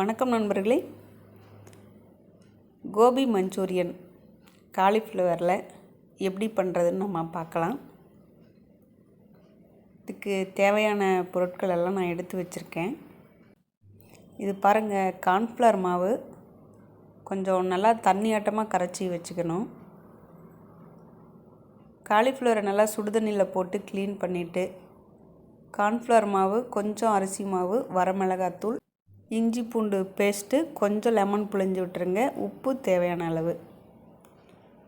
வணக்கம் நண்பர்களே. கோபி மஞ்சூரியன் காலிஃப்ளவரில் எப்படி பண்ணுறதுன்னு நம்ம பார்க்கலாம். இதுக்கு தேவையான பொருட்கள் எல்லாம் நான் எடுத்து வச்சுருக்கேன். இது பாருங்கள், கார்ன்ஃப்ளவர் மாவு கொஞ்சம் நல்லா தண்ணியாட்டமாக கரைச்சி வச்சுக்கணும். காலிஃப்ளவரை நல்லா சுடுதண்ணியில் போட்டு க்ளீன் பண்ணிவிட்டு கார்ன்ஃப்ளவர் மாவு, கொஞ்சம் அரிசி மாவு, வரமிளகாத்தூள், இஞ்சி பூண்டு பேஸ்ட்டு, கொஞ்சம் லெமன் புழிஞ்சு விட்டுருங்க. உப்பு தேவையான அளவு.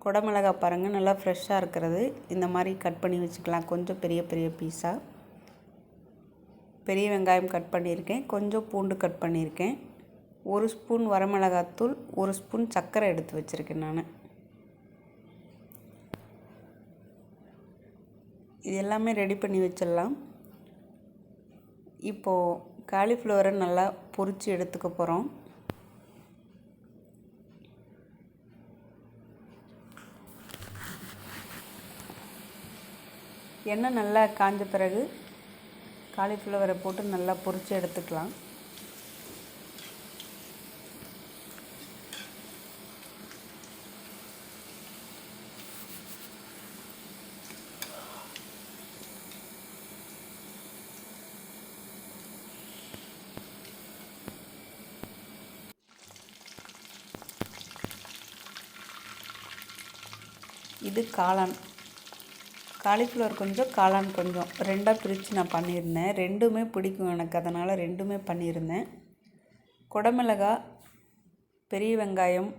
குடமிளகாய் பாருங்கள், நல்லா ஃப்ரெஷ்ஷாக இருக்கிறது. இந்த மாதிரி கட் பண்ணி வச்சுக்கலாம், கொஞ்சம் பெரிய பெரிய பீஸாக. பெரிய வெங்காயம் கட் பண்ணியிருக்கேன், கொஞ்சம் பூண்டு கட் பண்ணியிருக்கேன். 1 ஸ்பூன் வரமிளகாத்தூள், 1 ஸ்பூன் சர்க்கரை எடுத்து வச்சுருக்கேன் நான். இது எல்லாமே ரெடி பண்ணி வச்சிடலாம். இப்போது காலிஃப்ளவரை நல்லா பொரித்து எடுத்துக்க போகிறோம். எண்ணெய் நல்லா காஞ்ச பிறகு காலிஃப்ளவரை போட்டு நல்லா பொரித்து எடுத்துக்கலாம். இது காளான், காலிஃப்ளவர் கொஞ்சம், காளான் கொஞ்சம், ரெண்டாக பிரித்து நான் பண்ணியிருந்தேன். ரெண்டுமே பிடிக்கும் எனக்கு, அதனால் ரெண்டுமே பண்ணியிருந்தேன். குடமிளகாய், பெரிய வெங்காயம்,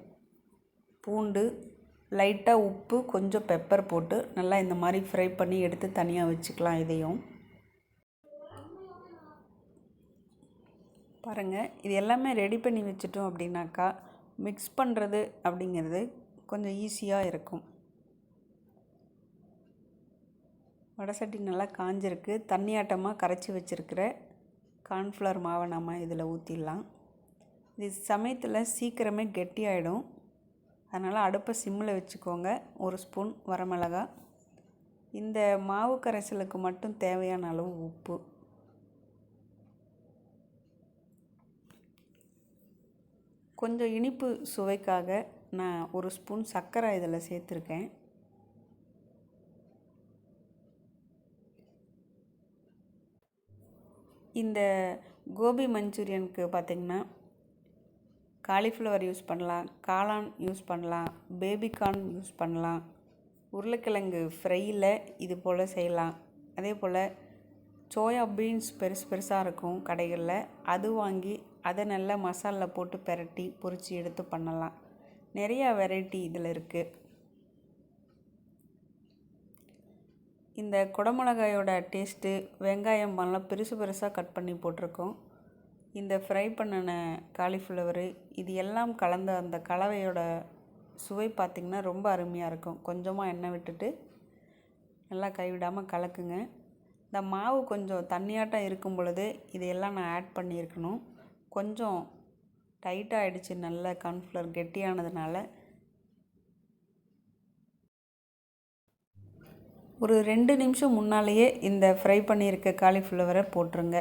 பூண்டு, லைட்டாக உப்பு, கொஞ்சம் பெப்பர் போட்டு நல்லா இந்த மாதிரி ஃப்ரை பண்ணி எடுத்து தனியாக வச்சுக்கலாம். இதையும் பாருங்கள், இது எல்லாமே ரெடி பண்ணி வச்சுட்டோம் அப்படின்னாக்கா மிக்ஸ் பண்ணுறது அப்படிங்கிறது கொஞ்சம் ஈஸியாக இருக்கும். வடை சட்டி நல்லா காஞ்சிருக்கு. தண்ணியாட்டமாக கரைச்சி வச்சுருக்கிற கார்ன்ஃப்ளவர் மாவை நம்ம இதில் ஊற்றிடலாம். இது சமயத்தில் சீக்கிரமே கெட்டியாயிடும், அதனால் அடுப்பை சிம்மில் வச்சுக்கோங்க. 1 ஸ்பூன் வரமிளகாய், இந்த மாவு கரைசலுக்கு மட்டும் தேவையான அளவு உப்பு, கொஞ்சம் இனிப்பு சுவைக்காக நான் 1 ஸ்பூன் சர்க்கரை இதில் சேர்த்துருக்கேன். இந்த கோபி மஞ்சூரியனுக்கு பார்த்திங்கன்னா காலிஃப்ளவர் யூஸ் பண்ணலாம், காளான் யூஸ் பண்ணலாம், பேபிகார்ன் யூஸ் பண்ணலாம், உருளைக்கிழங்கு ஃப்ரையில் இது போல் செய்யலாம். அதே போல் சோயா பீன்ஸ் பெருசு பெருசாக இருக்கும் கடைகளில், அது வாங்கி அதை நல்லா மசாலில் போட்டு பெரட்டி பொரித்து எடுத்து பண்ணலாம். நிறையா வெரைட்டி இதில் இருக்குது. இந்த குடமிளகாயோட டேஸ்ட்டு, வெங்காயம் நல்லா பெருசு பெருசாக கட் பண்ணி போட்டிருக்கோம். இந்த ஃப்ரை பண்ணின காலிஃப்ளவரு, இது எல்லாம் கலந்த அந்த கலவையோட சுவை பார்த்திங்கன்னா ரொம்ப அருமையாக இருக்கும். கொஞ்சமாக எண்ணெய் விட்டுட்டு நல்லா கைவிடாமல் கலக்குங்க. இந்த மாவு கொஞ்சம் தண்ணியாட்டம் இருக்கும் பொழுது இதையெல்லாம் நான் ஆட் பண்ணியிருக்கணும். கொஞ்சம் டைட்டாக ஆகிடுச்சு, நல்ல கார்ன்ஃப்ளவர் கெட்டியானதுனால. ஒரு 2 நிமிஷம் முன்னாலேயே இந்த ஃப்ரை பண்ணியிருக்க காலிஃப்ளவரை போட்டுருங்க.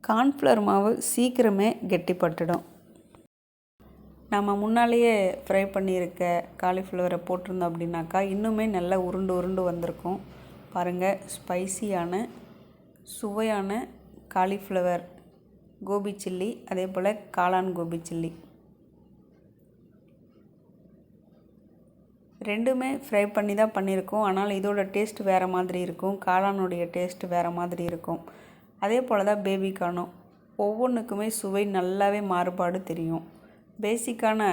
கார்ன்ஃப்ளவர் மாவு சீக்கிரமே கெட்டிப்பட்டுடும். நம்ம முன்னாலேயே ஃப்ரை பண்ணியிருக்க காலிஃப்ளவரை போட்டிருந்தோம் அப்படின்னாக்கா இன்னுமே நல்லா உருண்டு உருண்டு வந்திருக்கும். பாருங்கள், ஸ்பைசியான சுவையான காலிஃப்ளவர் கோபி சில்லி, அதே போல் காளான் கோபி சில்லி ரெண்டுமே ஃப்ரை பண்ணி தான் பண்ணியிருக்கோம். ஆனால் இதோட டேஸ்ட் வேறு மாதிரி இருக்கும், காளானுடைய டேஸ்ட் வேறு மாதிரி இருக்கும். அதே போல் தான் பேபிகார்னும், ஒவ்வொன்றுக்குமே சுவை நல்லாவே மாறுபாடு தெரியும். பேசிக்கான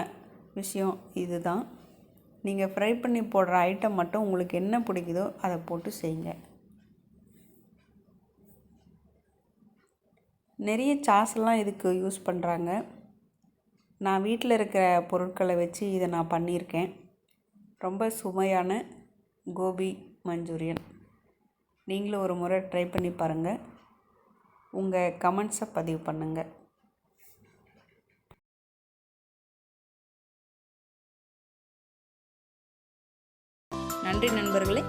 விஷயம் இது தான். நீங்கள் ஃப்ரை பண்ணி போடுற ஐட்டம் மட்டும் உங்களுக்கு என்ன பிடிக்குதோ அதை போட்டு செய்யுங்க. நிறைய சாஸ்லாம் இதுக்கு யூஸ் பண்ணுறாங்க. நான் வீட்டில் இருக்கிற பொருட்களை வச்சு இதை நான் பண்ணியிருக்கேன். ரொம்ப சுவையான கோபி மஞ்சூரியன். நீங்களும் ஒரு முறை ட்ரை பண்ணி பாருங்கள். உங்கள் கமெண்ட்ஸை பதிவு பண்ணுங்கள். நன்றி நண்பர்களே.